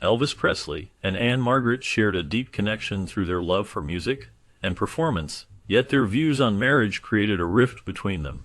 Elvis Presley and Anne Margaret shared a deep connection through their love for music and performance, yet their views on marriage created a rift between them.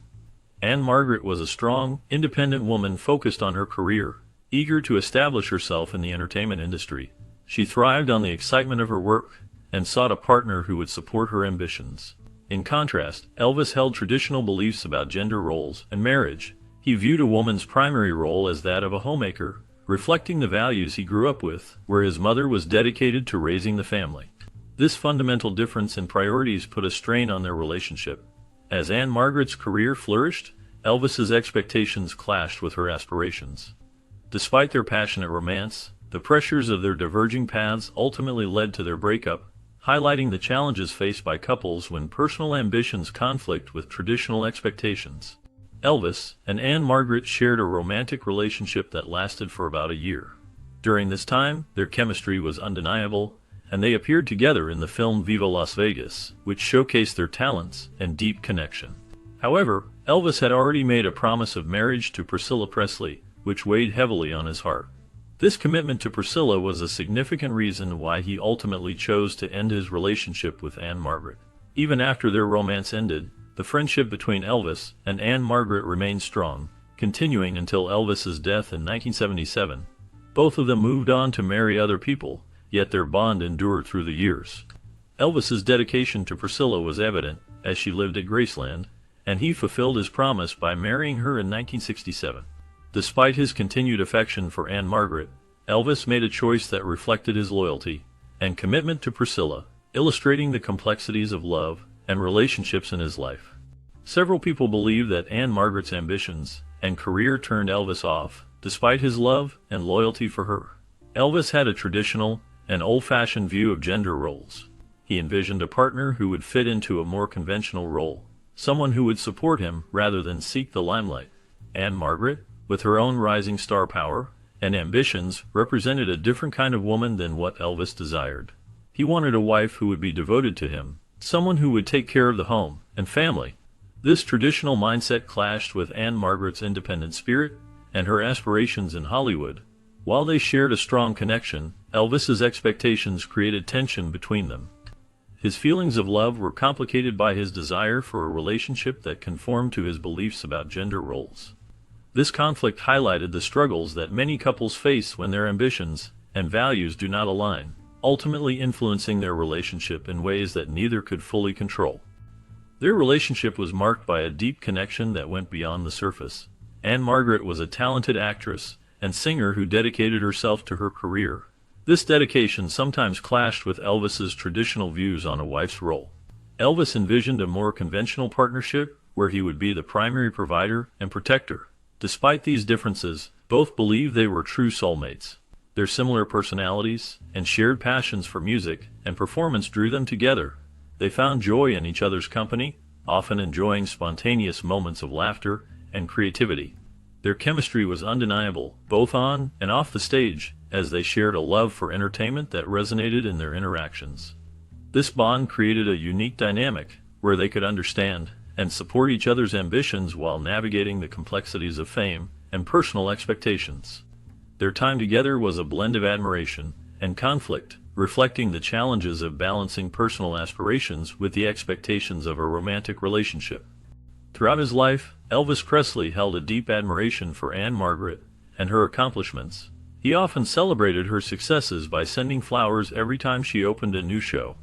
Anne Margaret was a strong, independent woman focused on her career, eager to establish herself in the entertainment industry. She thrived on the excitement of her work and sought a partner who would support her ambitions. In contrast, Elvis held traditional beliefs about gender roles and marriage. He viewed a woman's primary role as that of a homemaker, reflecting the values he grew up with, where his mother was dedicated to raising the family. This fundamental difference in priorities put a strain on their relationship. As Anne Margaret's career flourished, Elvis's expectations clashed with her aspirations. Despite their passionate romance, the pressures of their diverging paths ultimately led to their breakup, highlighting the challenges faced by couples when personal ambitions conflict with traditional expectations. Elvis and Anne Margaret shared a romantic relationship that lasted for about a year. During this time, their chemistry was undeniable, and they appeared together in the film Viva Las Vegas, which showcased their talents and deep connection. However, Elvis had already made a promise of marriage to Priscilla Presley, which weighed heavily on his heart. This commitment to Priscilla was a significant reason why he ultimately chose to end his relationship with Anne Margaret. Even after their romance ended, the friendship between Elvis and Anne Margaret remained strong, continuing until Elvis's death in 1977. Both of them moved on to marry other people, yet their bond endured through the years. Elvis's dedication to Priscilla was evident, as she lived at Graceland, and he fulfilled his promise by marrying her in 1967. Despite his continued affection for Anne Margaret, Elvis made a choice that reflected his loyalty and commitment to Priscilla, illustrating the complexities of love and relationships in his life. Several people believe that Anne Margaret's ambitions and career turned Elvis off, despite his love and loyalty for her. Elvis had a traditional and old-fashioned view of gender roles. He envisioned a partner who would fit into a more conventional role, someone who would support him rather than seek the limelight. Anne Margaret, with her own rising star power and ambitions, represented a different kind of woman than what Elvis desired. He wanted a wife who would be devoted to him, someone who would take care of the home and family. This traditional mindset clashed with Anne Margaret's independent spirit and her aspirations in Hollywood. While they shared a strong connection, Elvis's expectations created tension between them. His feelings of love were complicated by his desire for a relationship that conformed to his beliefs about gender roles. This conflict highlighted the struggles that many couples face when their ambitions and values do not align, ultimately influencing their relationship in ways that neither could fully control. Their relationship was marked by a deep connection that went beyond the surface. Anne Margaret was a talented actress and singer who dedicated herself to her career. This dedication sometimes clashed with Elvis's traditional views on a wife's role. Elvis envisioned a more conventional partnership where he would be the primary provider and protector. Despite these differences, both believed they were true soulmates. Their similar personalities and shared passions for music and performance drew them together. They found joy in each other's company, often enjoying spontaneous moments of laughter and creativity. Their chemistry was undeniable, both on and off the stage, as they shared a love for entertainment that resonated in their interactions. This bond created a unique dynamic, where they could understand and support each other's ambitions while navigating the complexities of fame and personal expectations. Their time together was a blend of admiration and conflict, reflecting the challenges of balancing personal aspirations with the expectations of a romantic relationship. Throughout his life, Elvis Presley held a deep admiration for Anne Margaret and her accomplishments. He often celebrated her successes by sending flowers every time she opened a new show.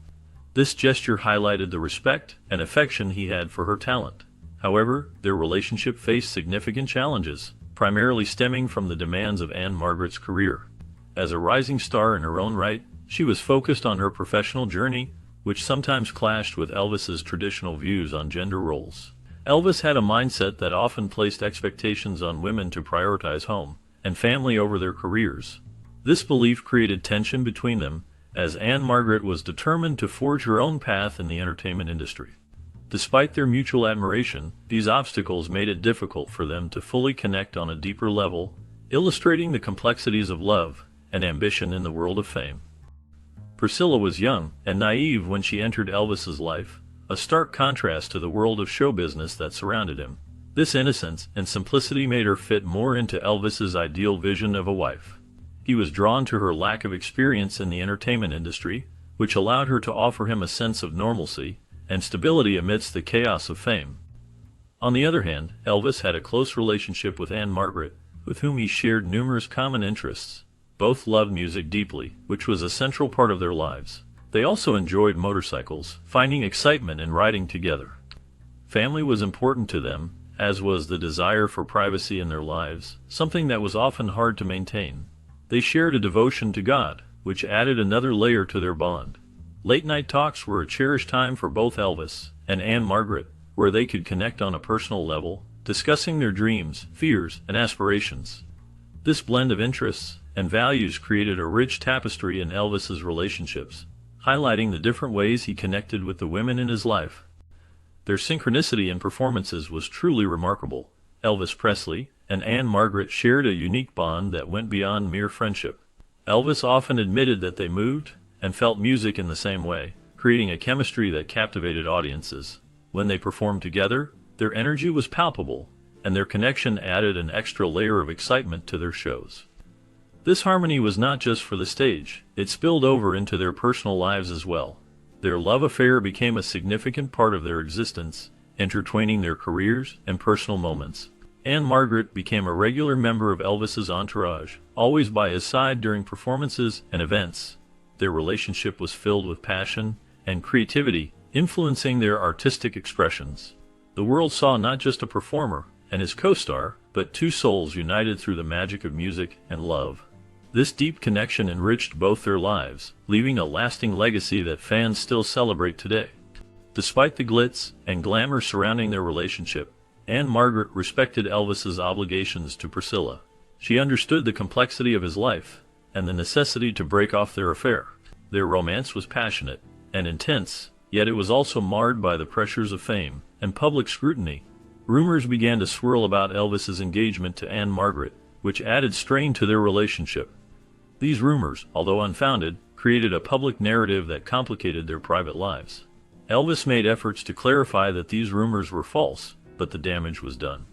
This gesture highlighted the respect and affection he had for her talent. However, their relationship faced significant challenges, primarily stemming from the demands of Anne Margaret's career. As a rising star in her own right, she was focused on her professional journey, which sometimes clashed with Elvis's traditional views on gender roles. Elvis had a mindset that often placed expectations on women to prioritize home and family over their careers. This belief created tension between them, as Anne Margaret was determined to forge her own path in the entertainment industry. Despite their mutual admiration, these obstacles made it difficult for them to fully connect on a deeper level, illustrating the complexities of love and ambition in the world of fame. Priscilla was young and naive when she entered Elvis's life, a stark contrast to the world of show business that surrounded him. This innocence and simplicity made her fit more into Elvis's ideal vision of a wife. He was drawn to her lack of experience in the entertainment industry, which allowed her to offer him a sense of normalcy and stability amidst the chaos of fame. On the other hand, Elvis had a close relationship with Anne Margaret, with whom he shared numerous common interests. Both loved music deeply, which was a central part of their lives. They also enjoyed motorcycles, finding excitement in riding together. Family was important to them, as was the desire for privacy in their lives, something that was often hard to maintain. They shared a devotion to God, which added another layer to their bond. Late-night talks were a cherished time for both Elvis and Anne Margaret, where they could connect on a personal level, discussing their dreams, fears, and aspirations. This blend of interests and values created a rich tapestry in Elvis's relationships, highlighting the different ways he connected with the women in his life. Their synchronicity in performances was truly remarkable. Elvis Presley and Anne Margaret shared a unique bond that went beyond mere friendship. Elvis often admitted that they moved and felt music in the same way, creating a chemistry that captivated audiences. When they performed together, their energy was palpable, and their connection added an extra layer of excitement to their shows. This harmony was not just for the stage, it spilled over into their personal lives as well. Their love affair became a significant part of their existence, intertwining their careers and personal moments. Anne Margaret became a regular member of Elvis's entourage, always by his side during performances and events. Their relationship was filled with passion and creativity, influencing their artistic expressions. The world saw not just a performer and his co-star, but two souls united through the magic of music and love. This deep connection enriched both their lives, leaving a lasting legacy that fans still celebrate today. Despite the glitz and glamour surrounding their relationship, Anne Margaret respected Elvis's obligations to Priscilla. She understood the complexity of his life and the necessity to break off their affair. Their romance was passionate and intense, yet it was also marred by the pressures of fame and public scrutiny. Rumors began to swirl about Elvis's engagement to Anne Margaret, which added strain to their relationship. These rumors, although unfounded, created a public narrative that complicated their private lives. Elvis made efforts to clarify that these rumors were false, but the damage was done.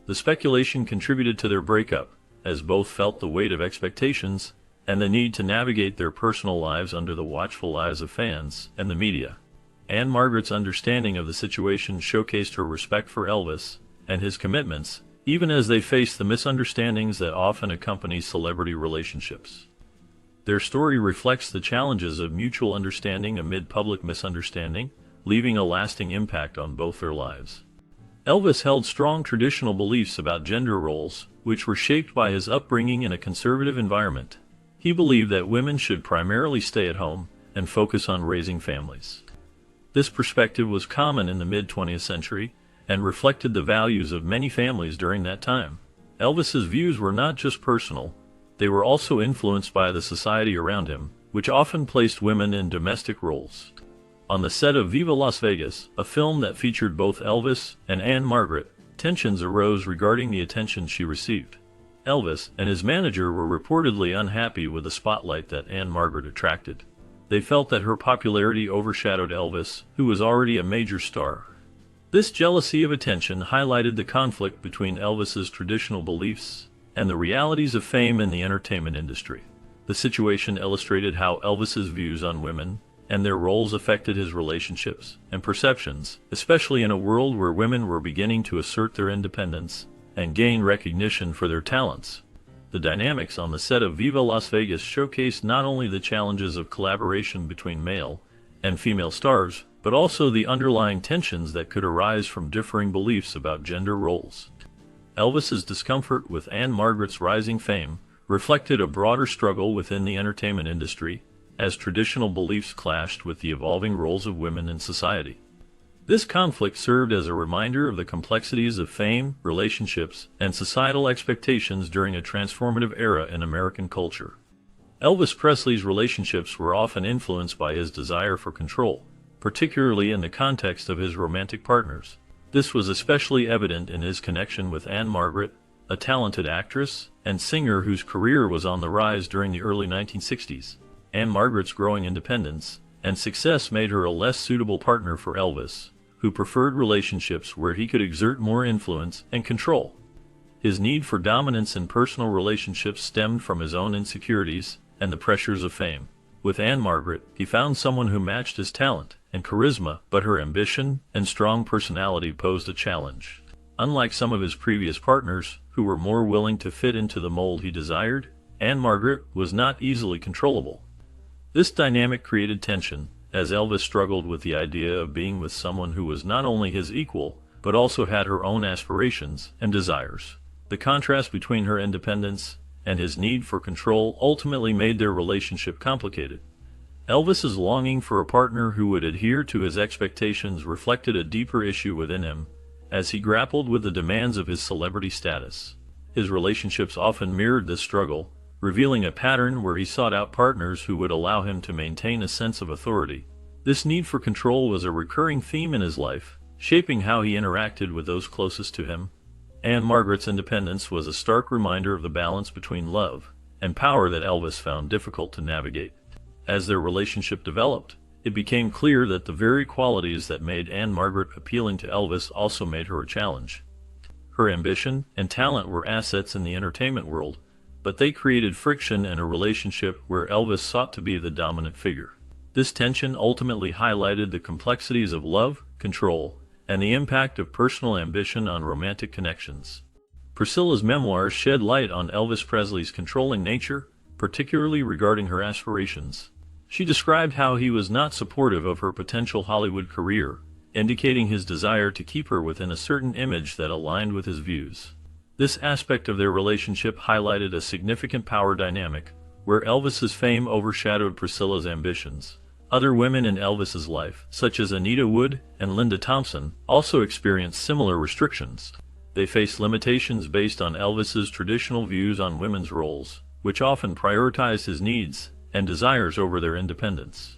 The speculation contributed to their breakup, as both felt the weight of expectations and the need to navigate their personal lives under the watchful eyes of fans and the media. Anne Margaret's understanding of the situation showcased her respect for Elvis and his commitments, even as they faced the misunderstandings that often accompany celebrity relationships. Their story reflects the challenges of mutual understanding amid public misunderstanding, leaving a lasting impact on both their lives. Elvis held strong traditional beliefs about gender roles, which were shaped by his upbringing in a conservative environment. He believed that women should primarily stay at home and focus on raising families. This perspective was common in the mid-20th century and reflected the values of many families during that time. Elvis's views were not just personal, they were also influenced by the society around him, which often placed women in domestic roles. On the set of Viva Las Vegas, a film that featured both Elvis and Anne Margaret, tensions arose regarding the attention she received. Elvis and his manager were reportedly unhappy with the spotlight that Anne Margaret attracted. They felt that her popularity overshadowed Elvis, who was already a major star. This jealousy of attention highlighted the conflict between Elvis's traditional beliefs and the realities of fame in the entertainment industry. The situation illustrated how Elvis's views on women and their roles affected his relationships and perceptions, especially in a world where women were beginning to assert their independence and gain recognition for their talents. The dynamics on the set of Viva Las Vegas showcased not only the challenges of collaboration between male and female stars, but also the underlying tensions that could arise from differing beliefs about gender roles. Elvis's discomfort with Anne Margaret's rising fame reflected a broader struggle within the entertainment industry, as traditional beliefs clashed with the evolving roles of women in society. This conflict served as a reminder of the complexities of fame, relationships, and societal expectations during a transformative era in American culture. Elvis Presley's relationships were often influenced by his desire for control, particularly in the context of his romantic partners. This was especially evident in his connection with Anne Margaret, a talented actress and singer whose career was on the rise during the early 1960s. Anne Margaret's growing independence and success made her a less suitable partner for Elvis, who preferred relationships where he could exert more influence and control. His need for dominance in personal relationships stemmed from his own insecurities and the pressures of fame. With Anne Margaret, he found someone who matched his talent and charisma, but her ambition and strong personality posed a challenge. Unlike some of his previous partners, who were more willing to fit into the mold he desired, Anne Margaret was not easily controllable. This dynamic created tension, as Elvis struggled with the idea of being with someone who was not only his equal, but also had her own aspirations and desires. The contrast between her independence and his need for control ultimately made their relationship complicated. Elvis's longing for a partner who would adhere to his expectations reflected a deeper issue within him, as he grappled with the demands of his celebrity status. His relationships often mirrored this struggle, revealing a pattern where he sought out partners who would allow him to maintain a sense of authority. This need for control was a recurring theme in his life, shaping how he interacted with those closest to him. Anne Margaret's independence was a stark reminder of the balance between love and power that Elvis found difficult to navigate. As their relationship developed, it became clear that the very qualities that made Anne Margaret appealing to Elvis also made her a challenge. Her ambition and talent were assets in the entertainment world, but they created friction in a relationship where Elvis sought to be the dominant figure. This tension ultimately highlighted the complexities of love, control, and the impact of personal ambition on romantic connections. Priscilla's memoirs shed light on Elvis Presley's controlling nature, particularly regarding her aspirations. She described how he was not supportive of her potential Hollywood career, indicating his desire to keep her within a certain image that aligned with his views. This aspect of their relationship highlighted a significant power dynamic, where Elvis's fame overshadowed Priscilla's ambitions. Other women in Elvis's life, such as Anita Wood and Linda Thompson, also experienced similar restrictions. They faced limitations based on Elvis's traditional views on women's roles, which often prioritized his needs and desires over their independence.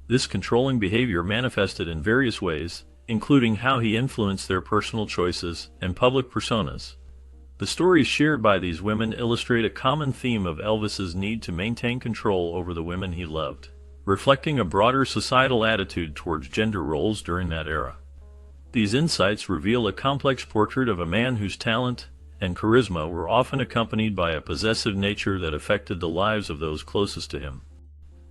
This controlling behavior manifested in various ways, including how he influenced their personal choices and public personas. The stories shared by these women illustrate a common theme of Elvis's need to maintain control over the women he loved, reflecting a broader societal attitude towards gender roles during that era. These insights reveal a complex portrait of a man whose talent and charisma were often accompanied by a possessive nature that affected the lives of those closest to him.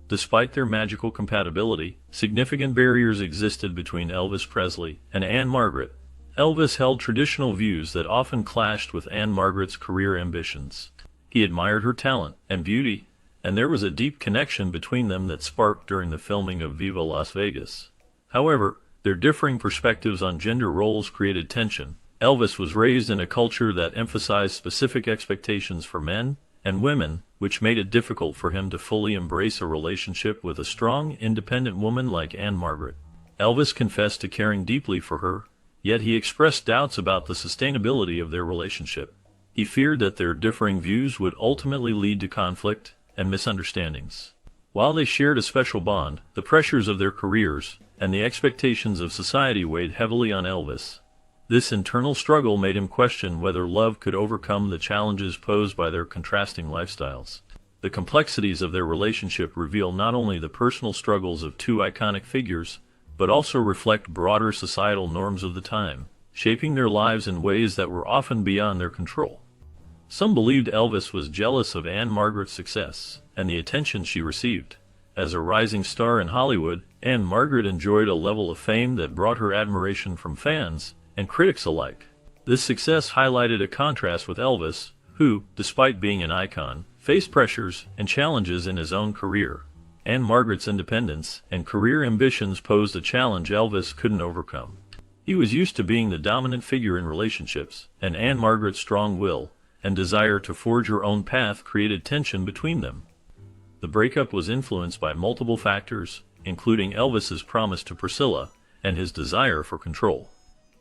Despite their magical compatibility, significant barriers existed between Elvis Presley and Anne Margaret. Elvis held traditional views that often clashed with Anne Margaret's career ambitions. He admired her talent and beauty, and there was a deep connection between them that sparked during the filming of Viva Las Vegas. However, their differing perspectives on gender roles created tension. Elvis was raised in a culture that emphasized specific expectations for men and women, which made it difficult for him to fully embrace a relationship with a strong, independent woman like Anne Margaret. Elvis confessed to caring deeply for her, yet he expressed doubts about the sustainability of their relationship. He feared that their differing views would ultimately lead to conflict and misunderstandings. While they shared a special bond, the pressures of their careers and the expectations of society weighed heavily on Elvis. This internal struggle made him question whether love could overcome the challenges posed by their contrasting lifestyles. The complexities of their relationship reveal not only the personal struggles of two iconic figures, but also reflect broader societal norms of the time, shaping their lives in ways that were often beyond their control. Some believed Elvis was jealous of Anne Margaret's success and the attention she received. As a rising star in Hollywood, Anne Margaret enjoyed a level of fame that brought her admiration from fans and critics alike. This success highlighted a contrast with Elvis, who, despite being an icon, faced pressures and challenges in his own career. Anne Margaret's independence and career ambitions posed a challenge Elvis couldn't overcome. He was used to being the dominant figure in relationships, and Anne Margaret's strong will and desire to forge her own path created tension between them. The breakup was influenced by multiple factors, including Elvis's promise to Priscilla and his desire for control.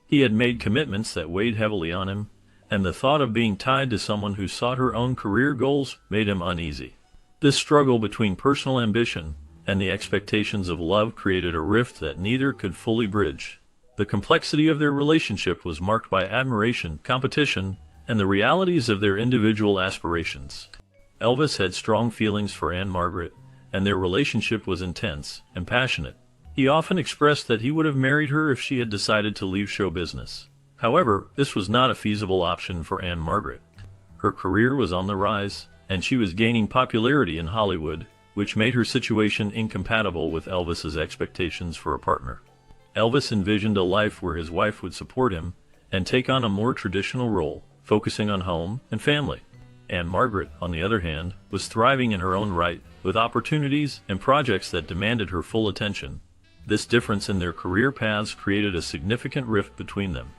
He had made commitments that weighed heavily on him, and the thought of being tied to someone who sought her own career goals made him uneasy. This struggle between personal ambition and the expectations of love created a rift that neither could fully bridge. The complexity of their relationship was marked by admiration, competition, and the realities of their individual aspirations. Elvis had strong feelings for Anne Margaret, and their relationship was intense and passionate. He often expressed that he would have married her if she had decided to leave show business. However, this was not a feasible option for Anne Margaret. Her career was on the rise, and she was gaining popularity in Hollywood, which made her situation incompatible with Elvis's expectations for a partner. Elvis envisioned a life where his wife would support him and take on a more traditional role, focusing on home and family. Anne Margaret, on the other hand, was thriving in her own right, with opportunities and projects that demanded her full attention. This difference in their career paths created a significant rift between them.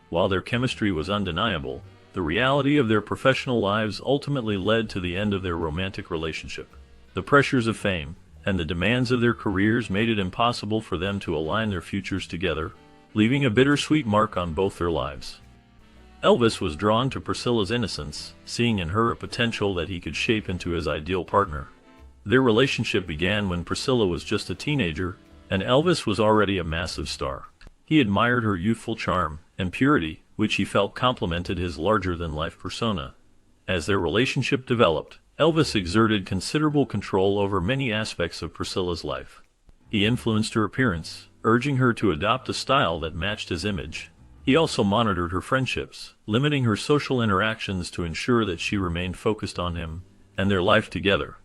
While their chemistry was undeniable, the reality of their professional lives ultimately led to the end of their romantic relationship. The pressures of fame and the demands of their careers made it impossible for them to align their futures together, leaving a bittersweet mark on both their lives. Elvis was drawn to Priscilla's innocence, seeing in her a potential that he could shape into his ideal partner. Their relationship began when Priscilla was just a teenager, and Elvis was already a massive star. He admired her youthful charm and purity, which he felt complemented his larger-than-life persona. As their relationship developed, Elvis exerted considerable control over many aspects of Priscilla's life. He influenced her appearance, urging her to adopt a style that matched his image. He also monitored her friendships, limiting her social interactions to ensure that she remained focused on him and their life together.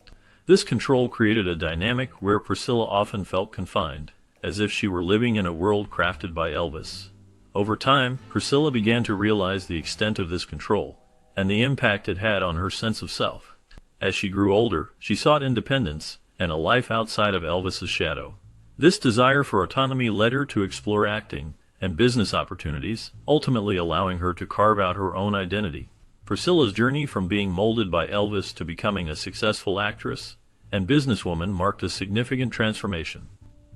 This control created a dynamic where Priscilla often felt confined, as if she were living in a world crafted by Elvis. Over time, Priscilla began to realize the extent of this control and the impact it had on her sense of self. As she grew older, she sought independence and a life outside of Elvis's shadow. This desire for autonomy led her to explore acting and business opportunities, ultimately allowing her to carve out her own identity. Priscilla's journey from being molded by Elvis to becoming a successful actress and businesswoman marked a significant transformation.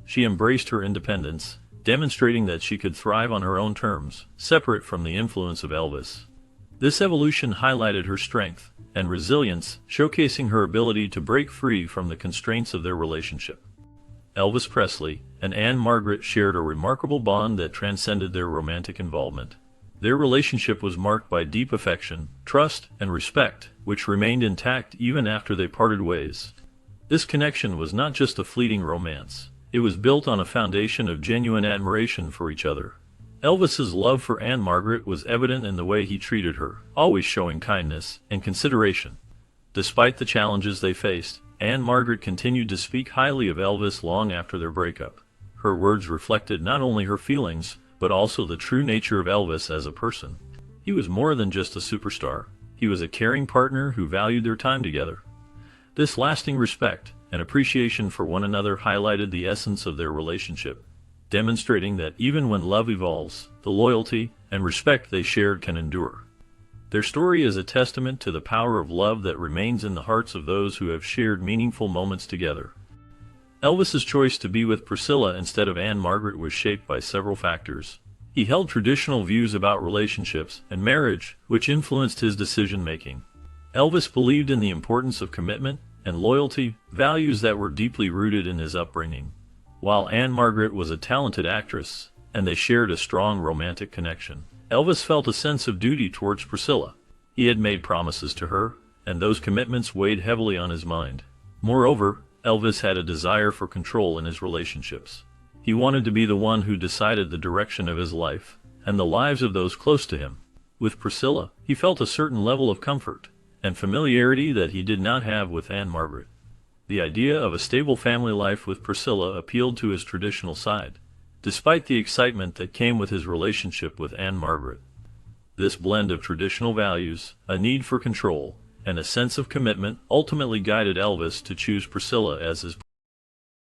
She embraced her independence, demonstrating that she could thrive on her own terms, separate from the influence of Elvis. This evolution highlighted her strength and resilience, showcasing her ability to break free from the constraints of their relationship. Elvis Presley and Anne Margaret shared a remarkable bond that transcended their romantic involvement. Their relationship was marked by deep affection, trust, and respect, which remained intact even after they parted ways. This connection was not just a fleeting romance. It was built on a foundation of genuine admiration for each other. Elvis's love for Anne Margaret was evident in the way he treated her, always showing kindness and consideration. Despite the challenges they faced, Anne Margaret continued to speak highly of Elvis long after their breakup. Her words reflected not only her feelings, but also the true nature of Elvis as a person. He was more than just a superstar. He was a caring partner who valued their time together. This lasting respect and appreciation for one another highlighted the essence of their relationship, demonstrating that even when love evolves, the loyalty and respect they shared can endure. Their story is a testament to the power of love that remains in the hearts of those who have shared meaningful moments together. Elvis's choice to be with Priscilla instead of Anne Margaret was shaped by several factors. He held traditional views about relationships and marriage, which influenced his decision-making. Elvis believed in the importance of commitment and loyalty, values that were deeply rooted in his upbringing. While Anne Margaret was a talented actress, and they shared a strong romantic connection, Elvis felt a sense of duty towards Priscilla. He had made promises to her, and those commitments weighed heavily on his mind. Moreover, Elvis had a desire for control in his relationships. He wanted to be the one who decided the direction of his life, and the lives of those close to him. With Priscilla, he felt a certain level of comfort and familiarity that he did not have with Anne Margaret. The idea of a stable family life with Priscilla appealed to his traditional side, despite the excitement that came with his relationship with Anne Margaret. This blend of traditional values, a need for control, and a sense of commitment ultimately guided Elvis to choose Priscilla as his